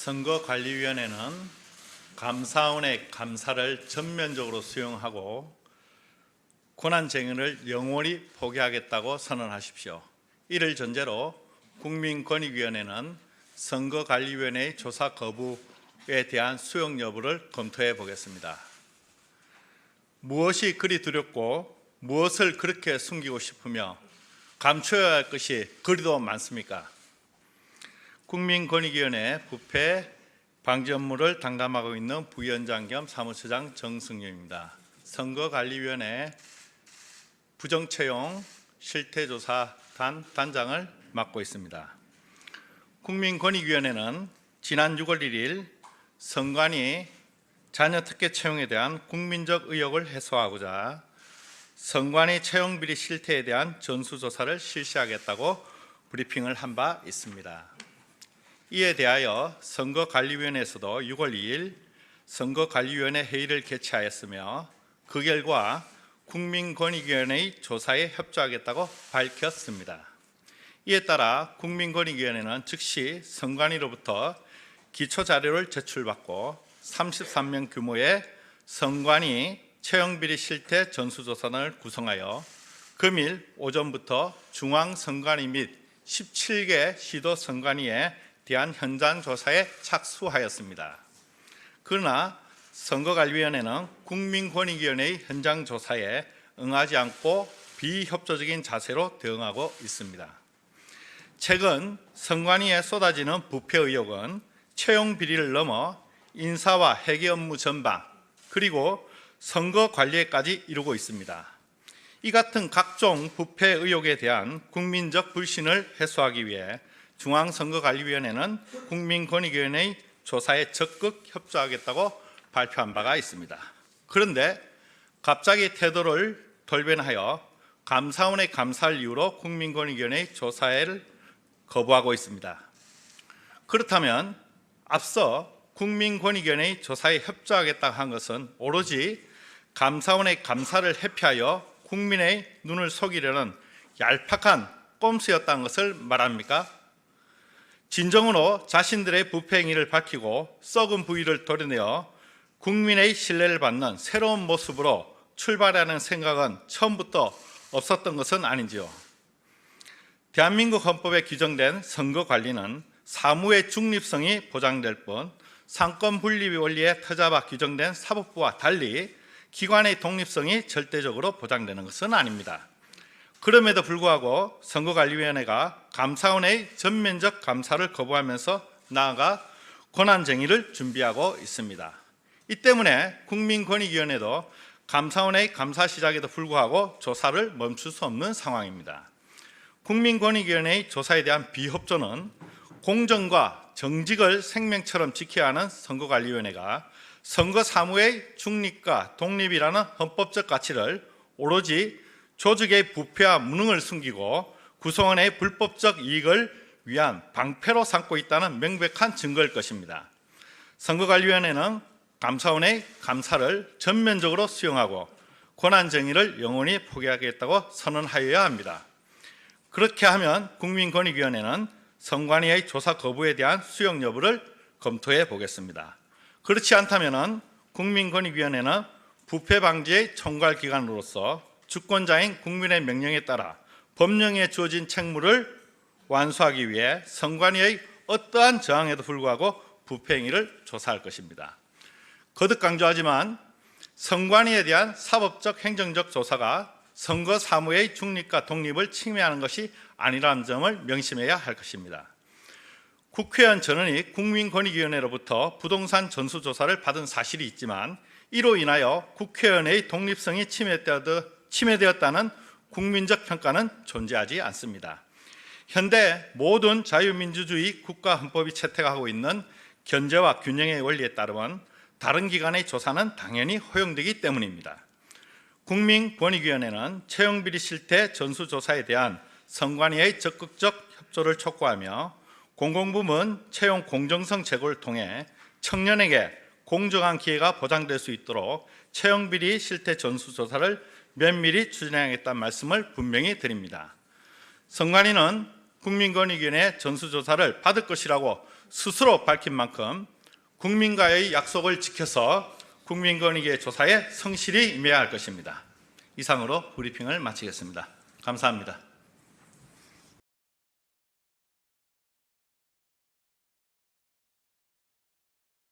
선거관리위원회는 감사원의 감사를 전면적으로 수용하고 권한쟁의를 영원히 포기하겠다고 선언하십시오. 이를 전제로 국민권익위원회는 선거관리위원회의 조사 거부에 대한 수용 여부를 검토해 보겠습니다. 무엇이 그리 두렵고 무엇을 그렇게 숨기고 싶으며 감춰야 할 것이 그리도 많습니까? 국민권익위원회 부패 방지 업무를 담당하고 있는 부위원장 겸 사무처장 정승윤입니다. 선거관리위원회 부정채용 실태조사단 단장을 맡고 있습니다. 국민권익위원회는 지난 6월 1일 선관위 자녀 특혜 채용에 대한 국민적 의혹을 해소하고자 선관위 채용비리 실태에 대한 전수조사를 실시하겠다고 브리핑을 한 바 있습니다. 이에 대하여 선거관리위원회에서도 6월 2일 선거관리위원회 회의를 개최하였으며 그 결과 국민권익위원회의 조사에 협조하겠다고 밝혔습니다. 이에 따라 국민권익위원회는 즉시 선관위로부터 기초자료를 제출받고 33명 규모의 선관위 채용비리 실태 전수조사단을 구성하여 금일 오전부터 중앙선관위 및 17개 시도 선관위에 대한 현장 조사에 착수하였습니다. 그러나 선거관리위원회는 국민권익위원회의 현장 조사에 응하지 않고 비협조적인 자세로 대응하고 있습니다. 최근 선관위에 쏟아지는 부패 의혹은 채용 비리를 넘어 인사와 회계 업무 전방 그리고 선거 관리에까지 이르고 있습니다. 이 같은 각종 부패 의혹에 대한 국민적 불신을 해소하기 위해 중앙선거관리위원회는 국민권익위원회의 조사에 적극 협조하겠다고 발표한 바가 있습니다. 그런데 갑자기 태도를 돌변하여 감사원의 감사를 이유로 국민권익위원회의 조사를 거부하고 있습니다. 그렇다면 앞서 국민권익위원회의 조사에 협조하겠다고 한 것은 오로지 감사원의 감사를 회피하여 국민의 눈을 속이려는 얄팍한 꼼수였다는 것을 말합니까? 진정으로 자신들의 부패 행위를 밝히고 썩은 부위를 도려내어 국민의 신뢰를 받는 새로운 모습으로 출발하는 생각은 처음부터 없었던 것은 아닌지요. 대한민국 헌법에 규정된 선거관리는 사무의 중립성이 보장될 뿐 상권 분립 원리에 터잡아 규정된 사법부와 달리 기관의 독립성이 절대적으로 보장되는 것은 아닙니다. 그럼에도 불구하고 선거관리위원회가 감사원의 전면적 감사를 거부하면서 나아가 권한쟁의를 준비하고 있습니다. 이 때문에 국민권익위원회도 감사원의 감사 시작에도 불구하고 조사를 멈출 수 없는 상황입니다. 국민권익위원회의 조사에 대한 비협조는 공정과 정직을 생명처럼 지켜야 하는 선거관리위원회가 선거사무의 중립과 독립이라는 헌법적 가치를 오로지 조직의 부패와 무능을 숨기고 구성원의 불법적 이익을 위한 방패로 삼고 있다는 명백한 증거일 것입니다. 선거관리위원회는 감사원의 감사를 전면적으로 수용하고 권한쟁의를 영원히 포기하겠다고 선언하여야 합니다. 그렇게 하면 국민권익위원회는 선관위의 조사 거부에 대한 수용 여부를 검토해 보겠습니다. 그렇지 않다면 국민권익위원회는 부패 방지의 총괄기관으로서 주권자인 국민의 명령에 따라 법령에 주어진 책무를 완수하기 위해 선관위의 어떠한 저항에도 불구하고 부패 행위를 조사할 것입니다. 거듭 강조하지만 선관위에 대한 사법적 행정적 조사가 선거 사무의 중립과 독립을 침해하는 것이 아니라는 점을 명심해야 할 것입니다. 국회의원 전원이 국민권익위원회로부터 부동산 전수조사를 받은 사실이 있지만 이로 인하여 국회의원의 독립성이 침해되었다는 국민적 평가는 존재하지 않습니다. 현대 모든 자유민주주의 국가 헌법이 채택하고 있는 견제와 균형의 원리에 따르면 다른 기관의 조사는 당연히 허용되기 때문입니다. 국민권익위원회는 채용비리 실태 전수조사에 대한 선관위의 적극적 협조를 촉구하며 공공부문 채용 공정성 제고를 통해 청년에게 공정한 기회가 보장될 수 있도록 채용비리 실태 전수조사를 면밀히 추진하겠다는 말씀을 분명히 드립니다. 선관위는 국민권익위원회 전수조사를 받을 것이라고 스스로 밝힌 만큼 국민과의 약속을 지켜서 국민권익위 조사에 성실히 임해야 할 것입니다. 이상으로 브리핑을 마치겠습니다. 감사합니다.